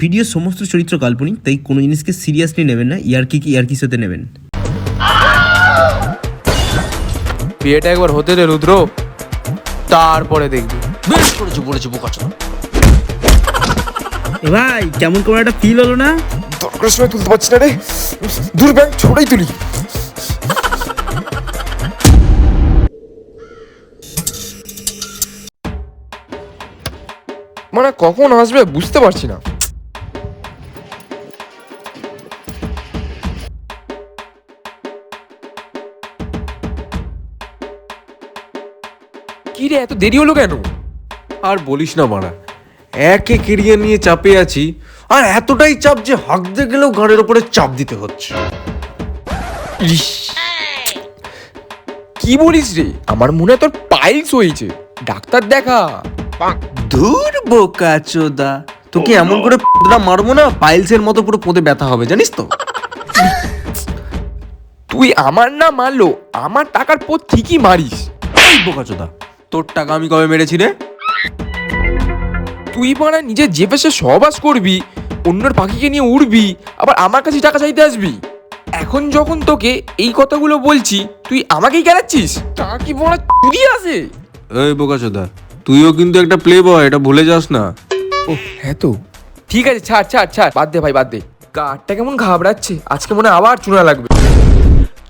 Video সমস্ত চরিত্র কাল্পনিক, তাই কোনো জিনিসকে সিরিয়াসলি নেবেন না, ইয়ার্কি সাথে নেবেন। বিয়েটা একবার হতে দে রুদ্র, তারপরে দেখবি। বেশ করেছে বলেছে বোকাচোদা। এ ভাই, কেমন কোনো একটা ফিল হলো না? দরকার সময় তুলতে পারছি না রে, দূর ব্যাংক ছোটাই তুলি। মানে কখন আসবে বুঝতে পারছি না। কি রে, এত দেরি হলো কেন? আর বলিস না মারা, একে কেরিয়ার নিয়ে চাপে আছি, আর এতটাই চাপ যে হাঁকতে গেলেও ঘাড়ের ওপরে চাপ দিতে হচ্ছে। ইস, কি বলিস রে? আমার মনে হয় তোর পাইলস হয়েছে, ডাক্তার দেখা। ধুর বোকাচোদা, তোকে এমন করে মারবো না পাইলসের মতো পুরো পোদে ব্যথা হবে, জানিস তো। তুই আমার না মারলো, আমার টাকার পর ঠিকই মারিস। এই বোকাচোদা, তোর টাকা আমি কবে মেরেছি রে? তুই মারা নিজের যে পেশে সহবাস করবি, অন্যের পাখিকে নিয়ে উড়বি, আবার আমার কাছে টাকা চাইতে আসবি। এখন যখন তোকে এই কথাগুলো বলছি, তুই আমাকেই গেলাচ্ছিস? তা কি বড় চুরি আছে? এই বোকাচোদা, তুইও কিন্তু একটা প্লে বয়, এটা ভুলে যাস না। ও হ্যাঁ তো, ঠিক আছে, ছাড় ছাড় ছাড়, বাদ দে ভাই বাদ দে। গাড়টা কেমন ঘাবড়াচ্ছে, আজকে মনে হয় আবার চুনা লাগবে।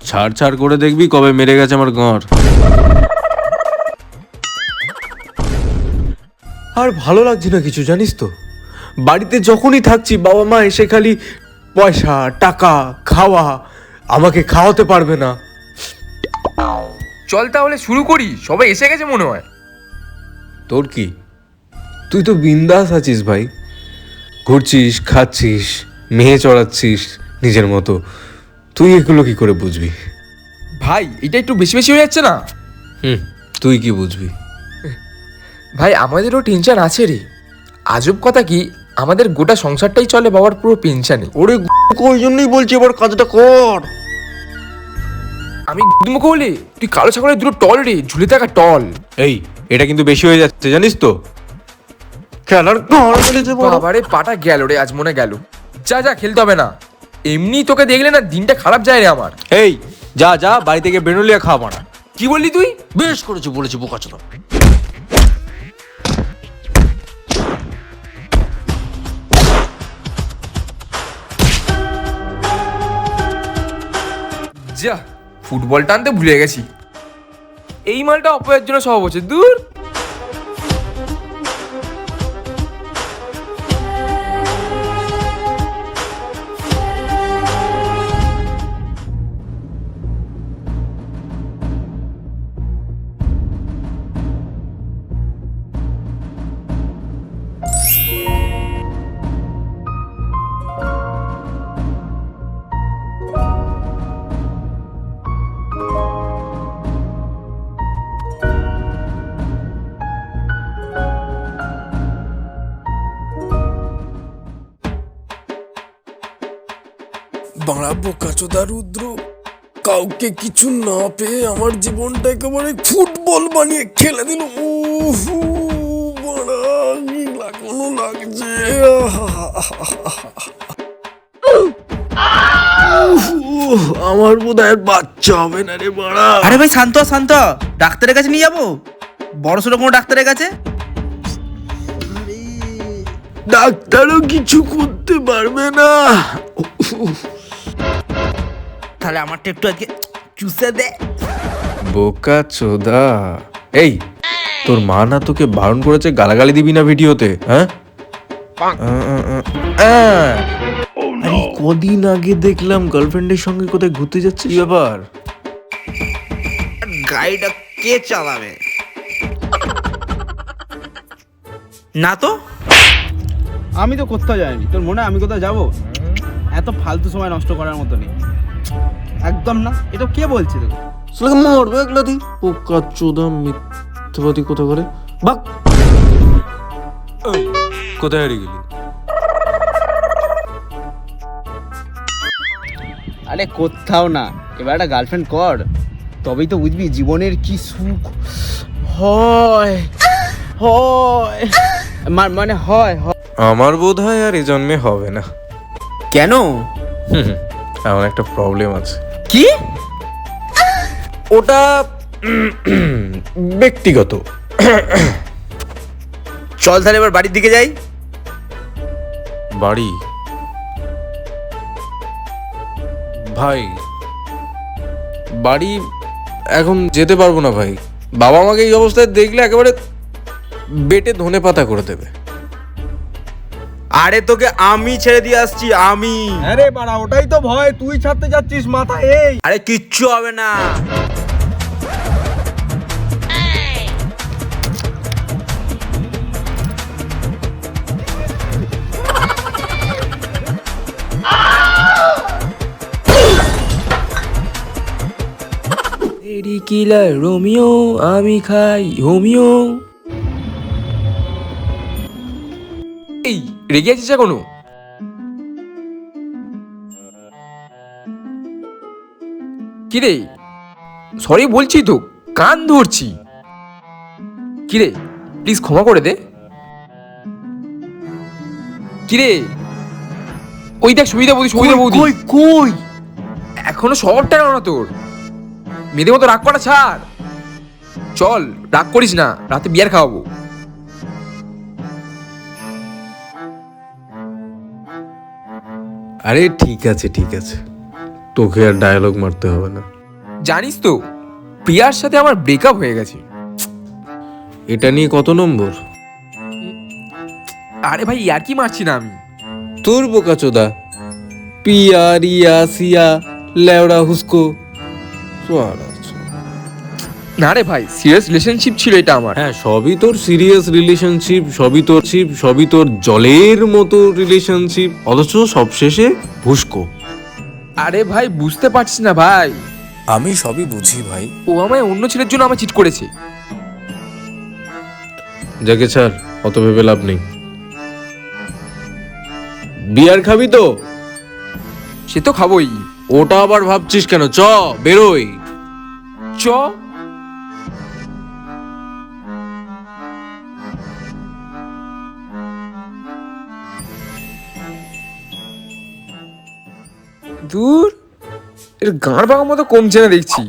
ছাড় ছাড় করে দেখবি কবে মেরে গেছে আমার গাঁর। আর ভালো লাগছে না কিছু, জানিস তো। বাড়িতে যখনই থাকছি বাবা মা এসে খালি পয়সা টাকা খাওয়া, আমাকে খাওয়াতে পারবে না। চল তাহলে শুরু করি, সবাই এসে গেছে মনে হয়। তোর কি, তুই তো বিন্দাস আছিস ভাই, ঘুরছিস খাচ্ছিস মেয়ে চড়াচ্ছিস নিজের মতো, তুই এগুলো কি করে বুঝবি? ভাই এটা একটু বেশি বেশি হয়ে যাচ্ছে না? তুই কি বুঝবি? ভাই আমাদেরও টেনশন আছে রে। আজব কথা কি, আমাদের গোটা সংসারটাই চলে বাবার পুরো পেনশনে। ওরে ওই জন্যই বলছি এবার কাজটা কর। আমি মুখ হলে তুই কালো ছাগলের দুটো টল রে, ঝুলে থাকা টল। এই এটা কিন্তু বেশি হয়ে যাচ্ছে, জানিস তো। খেলার বাবারে পাটা গেল রে, আজ মনে গেল। যা যা, খেলতে হবে না। এমনি তোকে দেখলে না দিনটা খারাপ যায় রে আমার। এই যা যা, বাড়ি থেকে বেরোলিয়া খাওয়া না। কি বললি তুই? বেশ করেছে বলেছে বোকাচোদা। যা, ফুটবল টানতে ভুলে গেছি। এই মালটা অপয়ের জন্য সব হচ্ছে, দূর। বাড়া বোকাচোদা রুদ্র, কাউকে কিছু না পেয়ে আমার জীবনটা একেবারে ফুটবল বানিয়ে খেলে দিল। বাড়া কি লাগানো লাগছে। আমার বোধহয় বাচ্চা হবে না রে বাড়া। আরে ভাই শান্ত শান্ত, ডাক্তারের কাছে নিয়ে যাবো, বড়সড় কোনো ডাক্তারের কাছে। ডাক্তারও কিছু করতে পারবে না। তাহলে আমারটা একটু আজকে চুষে দে। বোকাচোদা, এই তোর মা না তোকে বারণ করেছে গালাগালি দিবি না ভিডিওতে? হ্যাঁ, আরে কদিন আগে দেখলাম গার্লফ্রেন্ডের সঙ্গে কোথায় ঘুরতে যাচ্ছে, কি ব্যাপার? গাড়িটা কে চালাবে? না তো, আমি তো কোথাও যাইনি। তোর মনে হয় আমি কোথাও যাবো? এত ফালতু সময় নষ্ট করার মতো নেই, একদম না। এটা কে বলছে তোকে? মরবে একলা দি বোকাচোদা, মিথ্যাবাদী কোথা করে। বাক, কোথায় হারিয়ে গেলি? আরে কোথাও না, এবার একটা গার্লফ্রেন্ড কর, তবেই তো বুঝবি জীবনের কি সুখ হয়। হয় মানে হয়। আমার বোধ হয় আর এ জন্মে হবে না। কেন? আমার একটা প্রবলেম আছে। কি? ওটা ব্যক্তিগত। চল তাহলে এবার বাড়ির দিকে যাই। বাড়ি? ভাই বাড়ি এখন যেতে পারবো না ভাই। বাবা আমাকে এই অবস্থায় দেখলে একেবারে বেটে ধনে পাতা করে দেবে। আরে তোকে আমি ছেড়ে দিয়ে আসছি, আমি। আরে বাড়া, ওটাই তো ভয়, তুই ছাড়তে যাচ্ছিস মাথা। এই আরে কিচ্ছু হবে না। এডি কিলার রোমিও, আমি খাই হোমিও। এই রেগে আছিস এখনো? কিরে সরি বলছি তো, কান ধরছি। কিরে প্লিজ ক্ষমা করে দে। কিরে ওই দেখ সুবিধা বৌদি, সুবিধা বৌদি। কই? এখনো সবটা গেল না তোর? মেয়েদের মতো রাগ করা ছাড়, চল রাগ করিস না, রাতে বিয়ার খাওয়াবো। আরে ঠিক আছে ঠিক আছে, তোকে আর ডায়লগ মারতে হবে না। জানিস তো প্রিয়ার সাথে আমার ব্রেকআপ হয়ে গেছে। এটা নিয়ে কত নম্বর? আরে ভাই আর কি মারছি না আমি। তোর বোকাচোদা, পিয়া রিয়া সিয়া লেওড়া হুস্কো। না রে ভাই, সিরিয়াস রিলেশনশিপ ছিল এটা আমার। হ্যাঁ সবই তোর সিরিয়াস রিলেশনশিপ, সবই তোর জলের মতো রিলেশনশিপ, অথচ সবশেষে হুস্কো। আরে ভাই বুঝতে পারছিস না ভাই, আমি সবই বুঝি ভাই। ও আমায় অন্য ছেলের জন্য আমায় চিট করেছে। যাকে ছাড়, অত ভেবে লাভ নেই। বিয়ার খাবি তো? সে তো খাবোই। ওটা আবার ভাবছিস কেন? চ বেরোই। চ। দূর, এর গাঁড় ভাঙার মতো কমছে না দেখছি।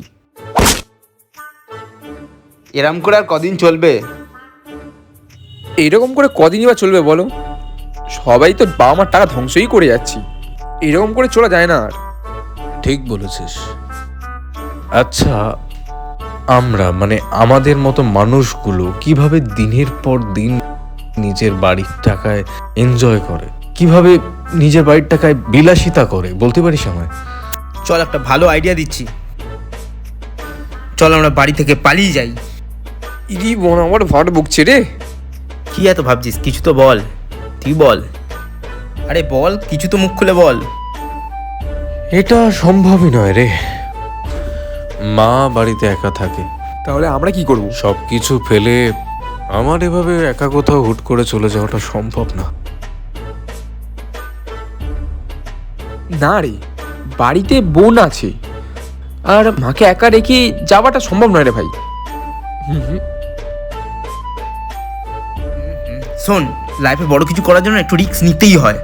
এরম করে আর কদিন চলবে? এইরকম করে কদিনই বা চলবে বলো? সবাই তো বাবা মার টাকা ধ্বংসই করে যাচ্ছি, এরকম করে চলা যায় না আর। ঠিক বলেছিস। আচ্ছা আমরা মানে আমাদের মতো মানুষগুলো কিভাবে দিনের পর দিন নিজের বাড়ির টাকায় এনজয় করে, কিভাবে নিজের বাড়ির টাকায় বিলাসিতা করে, বলতে পারিস আমায়? চল একটা ভালো আইডিয়া দিচ্ছি, চল আমরা বাড়ি থেকে পালিয়ে যাই। ইরি বোন আমার ভাট বকছে রে। কি এত ভাবছিস? কিছু তো বল, তুই বল। আরে বল, কিছু তো মুখ খুলে বল। এটা সম্ভবই নয় রে। মা বাড়িতে একা থাকে, তাহলে আমরা কি করব? সবকিছু ফেলে আমার এভাবে একা কোথাও হুট করে চলে যাওয়াটা সম্ভব না। না রে, বাড়িতে বোন আছে, আর মাকে একা রেখে যাওয়াটা সম্ভব নয় রে ভাই। শোন, লাইফে বড় কিছু করার জন্য একটু রিস্ক নিতেই হয়।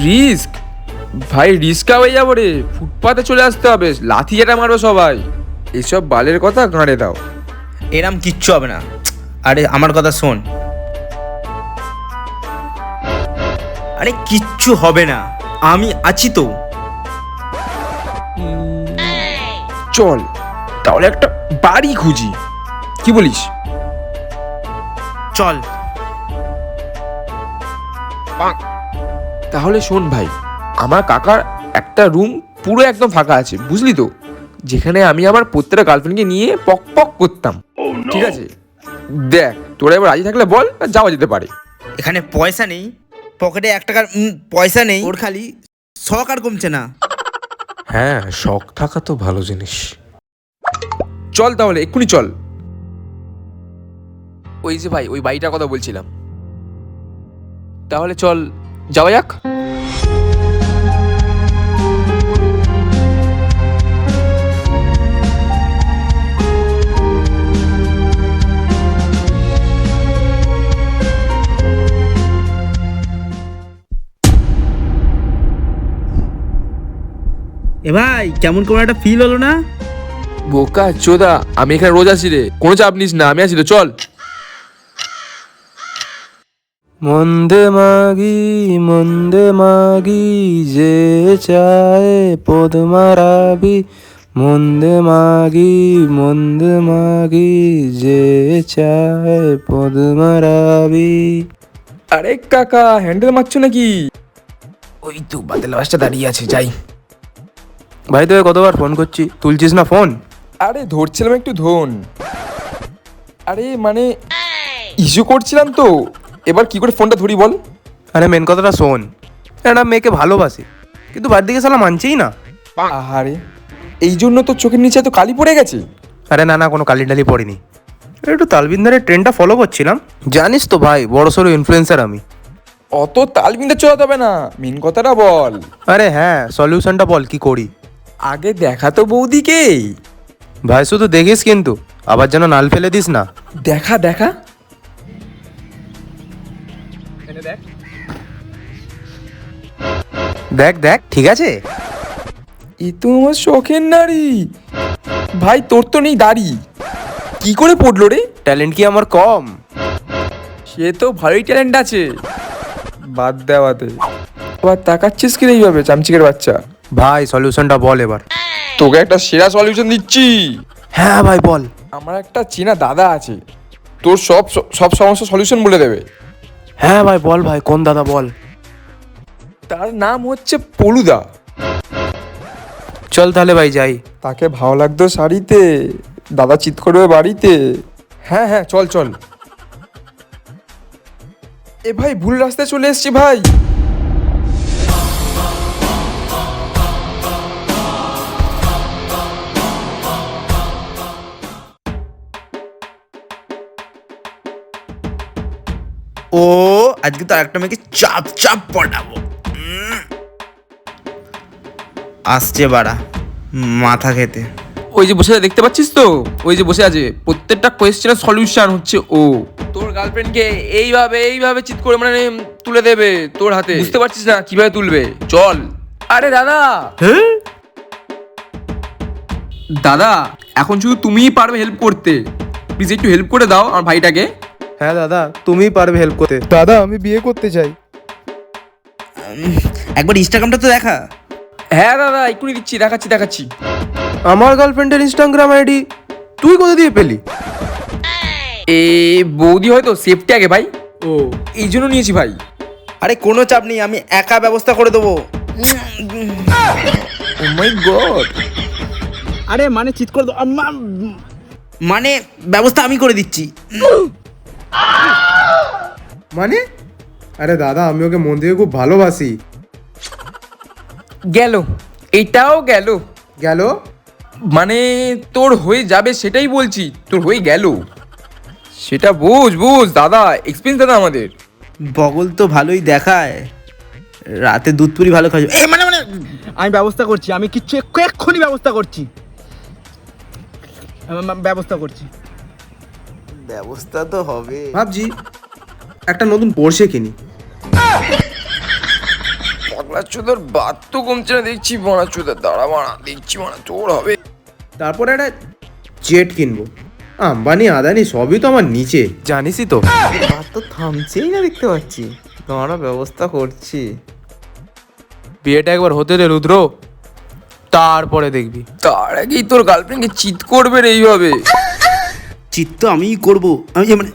রিস্ক? ভাই রিস্কা হয়ে যাবো রে, ফুটপাতে চলে আসতে হবে, লাথি যেটা মারবে সবাই। এসব বালের কথা গাঁড়ে দাও। এরম কিচ্ছু হবে না। আরে আমার কথা শোন। আরে কিচ্ছু হবে না, আমি আছি তো। চল তাহলে একটা বাড়ি খুঁজি, কি বলিস? চল। তাহলে শোন ভাই, আমার কাকার একটা রুম পুরো একদম ফাঁকা আছে, বুঝলি তো, যেখানে আমি আমার প্রত্যেকটা গার্লফ্রেন্ডকে নিয়ে পক পক করতাম। ঠিক আছে, দেখ তোরা এবার রাজি থাকলে বল, যাওয়া যেতে পারে। এখানে পয়সা নেই, পকেটে 1 টাকার পয়সা নেই, ওর খালি শখ আর কমছে না। হ্যাঁ শখ থাকা তো ভালো জিনিস। চল তাহলে এক্ষুনি চল। ওই যে ভাই, ওই বাড়িটার কথা বলছিলাম। তাহলে চল যাওয়া যাক। এ ভাই কেমন কোন একটা ফিল হলো না? বোকা চোদা, আমি এখানে রোজ আছি রে, কোনো চাপ নিস না, আমি আছি তো, চল। মন্দে মাগি যে চায় পদ্মারাবি মন্দে মাগি যে চায় পদ্মারাবি। আরে কাকা, হ্যান্ডেল মারছো নাকি? ওই তো বাদল বাসটা দাঁড়িয়ে আছে, যাই। ভাই তোকে কতবার ফোন করছি, তুলছিস না ফোন? আরে ধরছিলাম একটু ধন, আরে মানে ইস্যু করছিলাম তো, এবার কি করে ফোনটা ধরি বল। আরে মেন কথাটা শোন, একটা মেয়েকে ভালোবাসি কিন্তু বাড়ির দিকে শালা মানছেই না। আহারে, এই জন্য তো চোখের নিচে তো কালি পড়ে গেছে। আরে না কোনো কালি টালি পড়িনি, একটু তালবিন্দারের ট্রেনটা ফলো করছিলাম। জানিস তো ভাই, বড় সড়ো ইনফ্লুয়েন্সার আমি। অত তালবিনটা চলাতে হবে না, মেন কথাটা বল। আরে হ্যাঁ, সলিউশনটা বল, কি করি? আগে দেখা তো বৌদিকে। ভাই শুধু দেখিস কিন্তু, আবার যেন নাল ফেলে দিস না। দেখা দেখা দেখ ঠিক আছে। এ তো আমার শখের নারী। ভাই তোর তো নেই দাড়ি, কি করে পড়লো রে? ট্যালেন্ট কি আমার কম? সে তো ভালোই ট্যালেন্ট আছে, বাদ দেওয়াতে। আবার তাকাচ্ছিস কি এইভাবে, চামচিকের বাচ্চা? ভাই সলিউশনটা বল এবার। তোকে একটা সেরা সলিউশন দিচ্ছি। হ্যাঁ ভাই বল। আমার একটা চেনা দাদা আছে, তোর সব সব সমস্যার সলিউশন বলে দেবে। হ্যাঁ ভাই বল, ভাই কোন দাদা বল। তার নাম হচ্ছে পলুদা। চল তাহলে ভাই যাই। তাকে ভালো লাগতো শাড়িতে, দাদা চিৎ করবে বাড়িতে। হ্যাঁ হ্যাঁ চল চল। এ ভাই ভুল রাস্তায় চলে এসছি ভাই। ও আজকে তো আরেকটা মেয়েকে চাপ চাপ পটাবো। আসছে বাড়া মাথা খেতে। ওই যে বসে আছে, দেখতে পাচ্ছিস তো, ওই যে বসে আছে, প্রত্যেকটা কোয়েশ্চেনের সলিউশন হচ্ছে ও। তোর গার্লফ্রেন্ডকে এইভাবে এইভাবে চিৎ করে মানে তুলে দেবে তোর হাতে, বুঝতে পারছিস না কিভাবে তুলবে? চল। আরে দাদা, দাদা এখন শুধু তুমিই পারবে হেল্প করতে, প্লিজ একটু হেল্প করে দাও আমার ভাইটাকে। হ্যাঁ দাদা, তুমিই পারবে হেল্প করতে। দাদা আমি বিয়ে করতে চাই। একবার ইনস্টাগ্রামটা তো দেখা। হ্যাঁ দাদা এক্ষুনি দিচ্ছি, দেখাচ্ছি। আমার গার্লফ্রেন্ডের ইনস্টাগ্রাম আইডি তুই কোথা দিয়ে পেলি? এ বৌদি হয়তো সেফটি আগে ভাই, ও এই জন্য নিয়েছি ভাই। আরে কোনো চাপ নেই, আমি একা ব্যবস্থা করে দেবো। ও মাই গড। আরে মানে চিৎ করে মানে ব্যবস্থা আমি করে দিচ্ছি। মানে আরে দাদা, আমি ওকে মন থেকে খুব ভালোবাসি। গেল, এইটাও গেল। গেল মানে তোর হয়ে যাবে সেটাই বলছি, তোর হয়ে গেল সেটা বুঝ দাদা, এক্সপিরিয়েন্স দাদা আমাদের। বগল তো ভালোই দেখায়, রাতে দুধ পুরি ভালো খাওয়া। এই মানে মানে আমি ব্যবস্থা করছি, আমি কিচ্ছু এক্ষুনি ব্যবস্থা করছি। ব্যবস্থা তো হবে। ভাবছি একটা নতুন পোর্শে কিনি। পাগলা চোদার বাদ তো কমছে না দেখছি, বড়া চোদার দাঁড়া বাড়া দেখছি, মানে তোর হবে। তারপরে একটা জেট কিনবো। আম্বানি আদানি সবই তো আমার নিচে, জানিসই তো। বাদ তো থামছেই না, দেখতে পাচ্ছি। আমরা ব্যবস্থা করছি। বিয়েটা একবার হতে দে রুদ্র, তারপরে দেখবি। তার আগেই তোর গার্লফ্রেন্ডকে চিৎ করবে রে এইভাবে। চিত্ত আমিই করবো, আমি মানে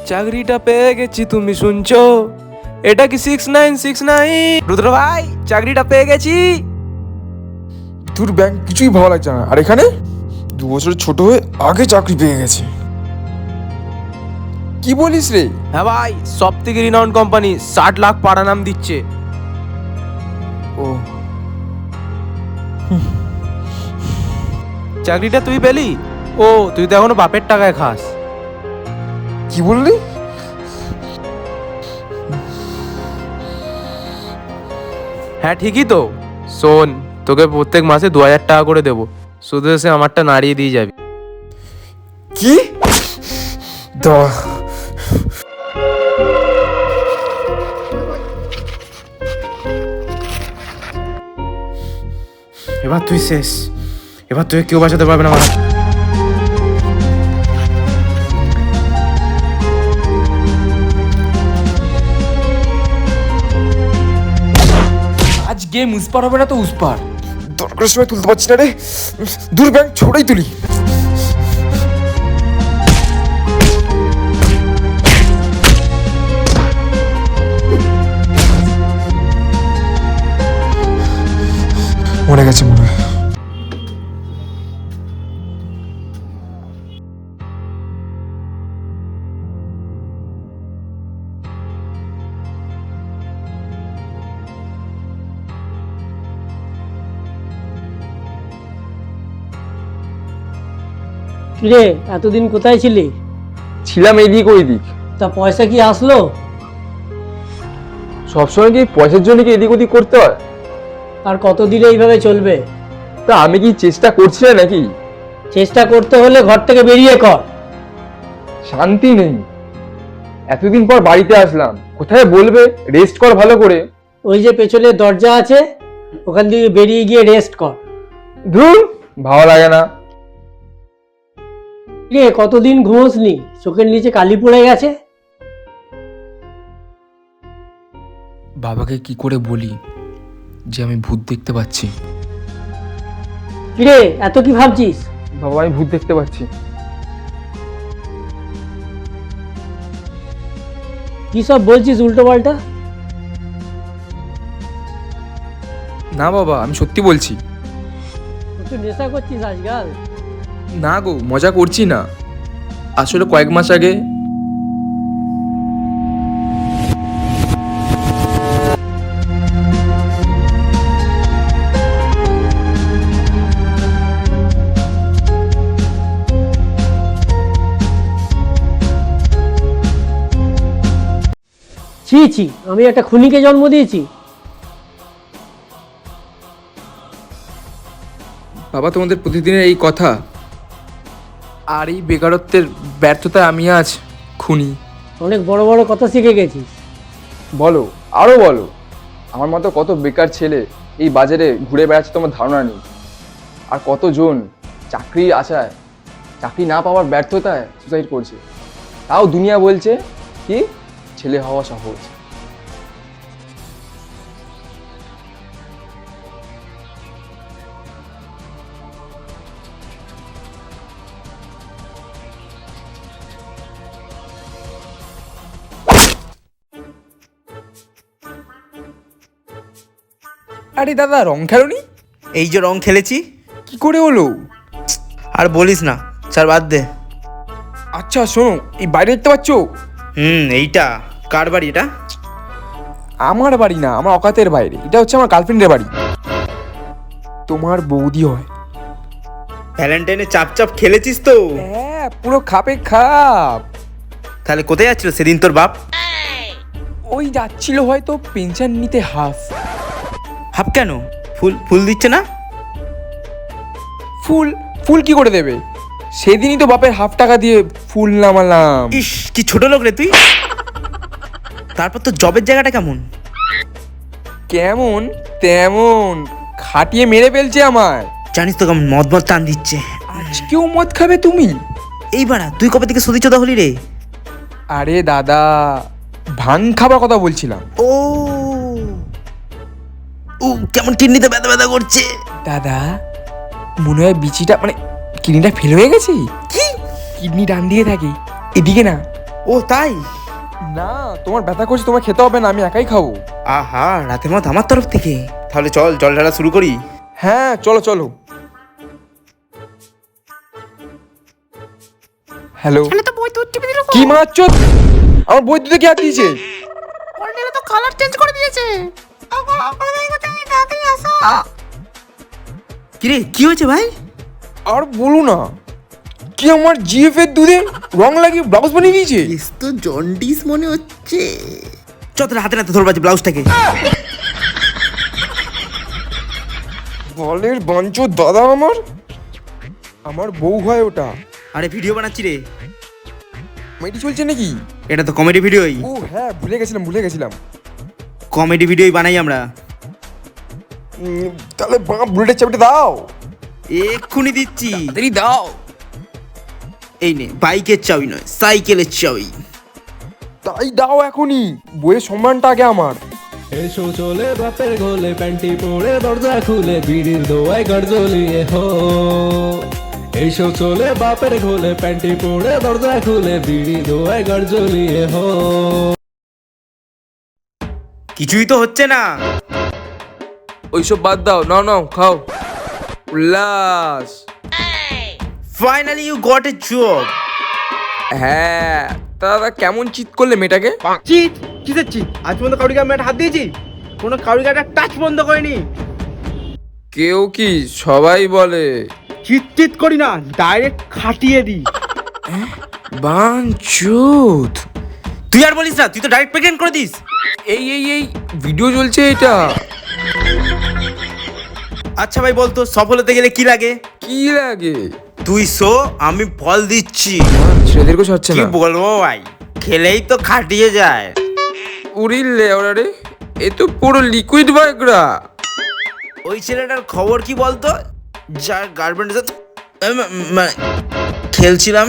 চাকরিটা পেয়ে গেছি, তুমি শুনছো? এটা কি 6969? রুদ্র ভাই চাকরিটা পেয়ে গেছি। তোর ব্যাংক কিছুই ভালো লাগছে না, আর এখানে 2 বছর ছোট হয়ে আগে চাকরি পেয়ে গেছে। কি বলিস রে? হ্যাঁ ভাই, সব থেকে রিনাউন্ড কোম্পানি 60 লাখ পাড়া নাম দিচ্ছে। ও চাকরিটা তুই পেলি? ও তুই তো এখনো বাপের টাকায় খাস। কি বললি? হ্যাঁ ঠিকই তো। শোন, তোকে প্রত্যেক মাসে 2000 টাকা করে দেবো, শুধু এসে আমারটা নাড়িয়ে দিয়ে যাবি। কি দাঁড়া, এবার তুই শেষ, এবার তুই কেউ বাঁচাতে পারবে না আমার। আজ গেম উসপার হবে না তো উসপার, দরকারের সময় তুলতে পারছি না রে, দূর ব্যাংক ছোড়াই তুলি। মরে গেছে মনে হয়। রে এতদিন কোথায় ছিলি? ছিলাম এইদিক ওইদিক। তা পয়সা কি আসলো? সবসময় কি পয়সার জন্য কি এদিক ওদিক করতে হয়? আর কত দিলে এইভাবে চলবে? তা আমি কি চেষ্টা করছি না নাকি? চেষ্টা করতে হলে ঘর থেকে বেরিয়ে কর। শান্তি নেই, এতদিন পর বাড়িতে আসলাম, কোথায় বলবে রেস্ট কর ভালো করে। ওই যে পেছনে দরজা আছে, ওখান থেকে বেরিয়ে গিয়ে রেস্ট কর। ধুর, ভালো লাগে না। রে কতদিন ঘুমোসনি? চোখের নিচে কালি পড়ে গেছে। বাবাকে কি করে বলি যে আমি ভূত দেখতে পাচ্ছি? রে এত কি ভাবছিস? বাবা আমি ভূত দেখতে পাচ্ছি। কি সব বলছিস উল্টো পাল্টা? না বাবা আমি সত্যি বলছি। তুই নেশা করছিস আজকাল? না গো, মজা করছি না। আসলে কয়েক মাস আগে ছি ছি, আমি একটা খুনিকে জন্ম দিয়েছি। বাবা তোমাদের প্রতিদিনের এই কথা আর এই বেকারত্বের ব্যর্থতায় আমি আজ খুনি। অনেক বড় বড় কথা শিখে গেছিস। বলো, আরো বলো। আমার মতো কত বেকার ছেলে এই বাজারে ঘুরে বেড়াচ্ছে তোমার ধারণা নেই। আর কতজন চাকরি আশায়, চাকরি না পাওয়ার ব্যর্থতায় সুসাইড করছে। তাও দুনিয়া বলছে কি ছেলে হওয়া সহজ। আরে দাদা, রং খেলোনি? এই যে রং খেলেছি। কি করে হলো? আর বলিস না, স্যার বাদ দে। আচ্ছা শোনো, এই বাইরে দেখতে পাচ্ছ? এইটা কার বাড়ি এটা? আমার বাড়ি না, আমার অকাতের বাইরে। এটা হচ্ছে আমার গার্লফ্রেন্ডের বাড়ি। তোমার বৌদি হয়। ভ্যালেন্টাইনে চাপ চাপ খেলেছিস তো? হ্যাঁ, পুরো খাপে খাপ। তাহলে কোথায় যাচ্ছিল সেদিন তোর বাপ? ওই যাচ্ছিল হয়তো পেনশন নিতে হাফ। হাফ কেন? ফুল ফুল দিচ্ছে না? ফুল ফুল কি করে দেবে? সেদিনই তো বাপের হাফ টাকা দিয়ে ফুল নামালাম। ইস কি ছোট লোক রে তুই। তারপর তো জবের জায়গাটা কেমন? কেমন তেমন, খাটিয়ে মেরে ফেলছে আমায়। জানিস তো কেমন মদ মদ টান দিচ্ছে। আজকেও মদ খাবে তুমি? এই বাড়া তুই কবে থেকে সতী চোদা হলি রে? আরে দাদা, ভাং খাবার কথা বলছিলাম। ও ও কেমন কিডনিতে ব্যথা ব্যথা করছে। দাদা মনে হয় বিচিটা মানে কিডনিটা ফেল হয়ে গেছে। কি? কিডনি ডান দিকে থাকে, এদিকে না। ও তাই? না, তোমার ব্যথা করছে, তোমার খেতে হবে না, আমি একাই খাবো। আহা, রাতের মত আমার তরফ থেকে। তাহলে চল জল ঢালা শুরু করি। হ্যাঁ চলো চলো। হ্যালো, কি মারছ? আমার বৈদ্যুতিক কে হাত দিয়েছে? কিরে কি হয়েছে ভাই? আর বলো না, কি আমার জিএফ এর দুধে রং লাগিয়ে ব্লাউজ বানিয়ে দিয়েছে। তো জন্ডিস মনে হচ্ছে। চল হাতে হাতে ধরবা ব্লাউজটাকে। বলের বাঞ্চ দাদা, আমার বউ হয় ওটা। আরে ভিডিও বানাচ্ছি রে। কমেডি চলছে নাকি? এটা তো কমেডি ভিডিওই। ও হ্যাঁ, ভুলে গেছিলাম। কমেডি ভিডিওই বানাই আমরা। তাহলে বুলেটের চাবিটা দাও। এক্ষুনি দিচ্ছি। তাড়াতাড়ি দাও। এই নে, বাইকের চাবি নয়, সাইকেলের চাবি। তাই দাও এখনই, বইয়ের সম্মানটা আগে আমার। এসো চলে বাপের গোলে প্যান্টি পরে দরজা খুলে বিড়ির দোয়ায় ঘর জ্বলিয়ে হো। এসো চলে বাপের গোলে প্যান্টি পরে দরজা খুলে বিড়ি দোয়ায় ঘর জ্বলিয়ে হো। কিছুই তো হচ্ছে না। ওইসব বাদ দাও, নাও খাও। উল্লাস। Finally you got a job. হ্যাঁ, দাদা কেমন চিৎ করলে মেয়েটাকে? চিট? কিসের চিট? আজ পর্যন্ত কাউরিকে আমি একটা হাত দিয়েছি? কোনো কাউরিকে একটা টাচ বন্ধ করিনি। কেউ কি? সবাই বলে। চিট করি না, ডাইরেক্ট খাটিয়ে দিই। বাঞ্চুত। তুই আর বলিস না, তুই তো ডাইরেক্ট প্রেগনেন্ট করে দিস। এই ভিডিও চলছে এটা। আচ্ছা ভাই বলতো, সফল হতে গেলে কি লাগে? কি লাগে? তুই শো, আমি ফল দিচ্ছি। ছেলেদেরকে ছাড়ছে কি না। বলবো ভাই, খেলেই তো খাটিয়ে যায়। উড়িলে ওরা রে, এ তো পুরো লিকুইড বায়োগ্রা। ওই ছেলেটার খবর কি বলতো, যার গার্লফ্রেন্ডের সাথে খেলছিলাম?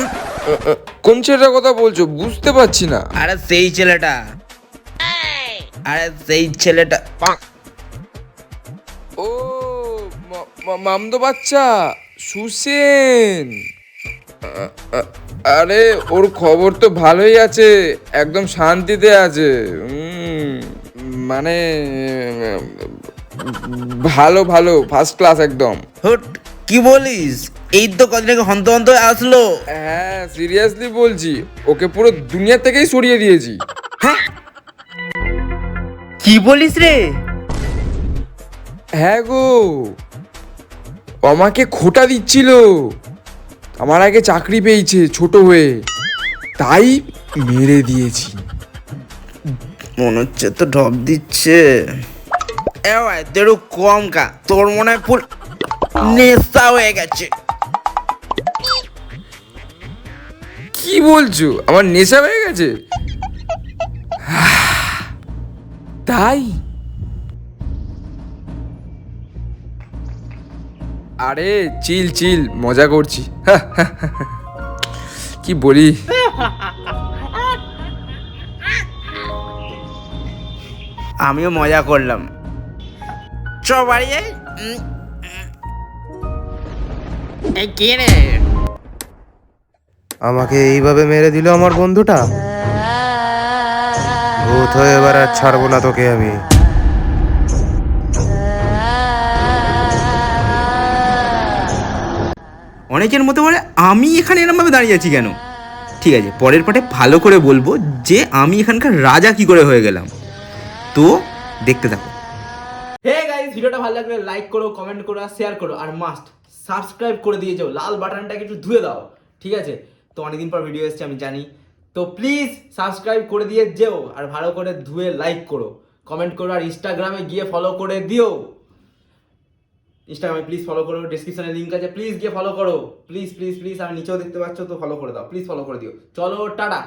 কোন ছেলেটার কথা বলছো? বুঝতে পারছি না। আরে সেই ছেলেটা, ও মামদো বাচ্চা সুসেন। আরে ওর খবর তো ভালোই আছে, একদম শান্তিতে আছে। মানে ভালো ফার্স্ট ক্লাস একদম। হুট, কি বলিস? এই তো কদিন আগে হন্ত আসলো। হ্যাঁ সিরিয়াসলি বলছি, ওকে পুরো দুনিয়া থেকেই সরিয়ে দিয়েছি। কি বলিস রে? হ্যাঁ গো, আমাকে খোটা দিচ্ছিল। আমার আগে চাকরি পেয়েছে ছোট হয়ে, তাই মেরে দিয়েছি। মনে হচ্ছে তো ঢপ দিচ্ছে। এ ভাই, তুই একটু কম খা, তোর মনে হয় ফুল নেশা হয়ে গেছে। কি বলছো? আমার নেশা হয়ে গেছে? তাই? আরে চিল মজা করছি। কি বলি? আমিও মজা করলাম। চ বাড়ি যাই। এই কে রে? আমাকে এইভাবে মেরে দিল আমার বন্ধুটা। ভূত হয়ে এবার আর ছাড়বো না তোকে আমি। অনেকের মতো বলে আমি এখানে এরমভাবে দাঁড়িয়ে আছি কেন? ঠিক আছে, পরের পার্টে ভালো করে বলবো যে আমি এখানকার রাজা কি করে হয়ে গেলাম। তো দেখতে থাকো। হে গাইস, ভিডিওটা ভালো লাগলে লাইক করো, কমেন্ট করো আর শেয়ার করো, আর মাস্ট সাবস্ক্রাইব করে দিয়ে যাও। লাল বাটনটাকে একটু ধুয়ে দাও, ঠিক আছে? তো অনেকদিন পর ভিডিও এসেছে আমি জানি, তো প্লিজ সাবস্ক্রাইব করে দিয়ে যেও, আর ভালো করে ধুয়ে লাইক করো, কমেন্ট করো, আর ইনস্টাগ্রামে গিয়ে ফলো করে দিও। ইনস্টাগ্রামে প্লিজ ফলো করো, ডেসক্রিপশনে লিঙ্ক আছে, প্লিজ গিয়ে ফলো করো, প্লিজ। আমি নিচেও দেখতে পাচ্ছ, তো ফলো করে দাও, প্লিজ ফলো করে দিও। চলো টাটা।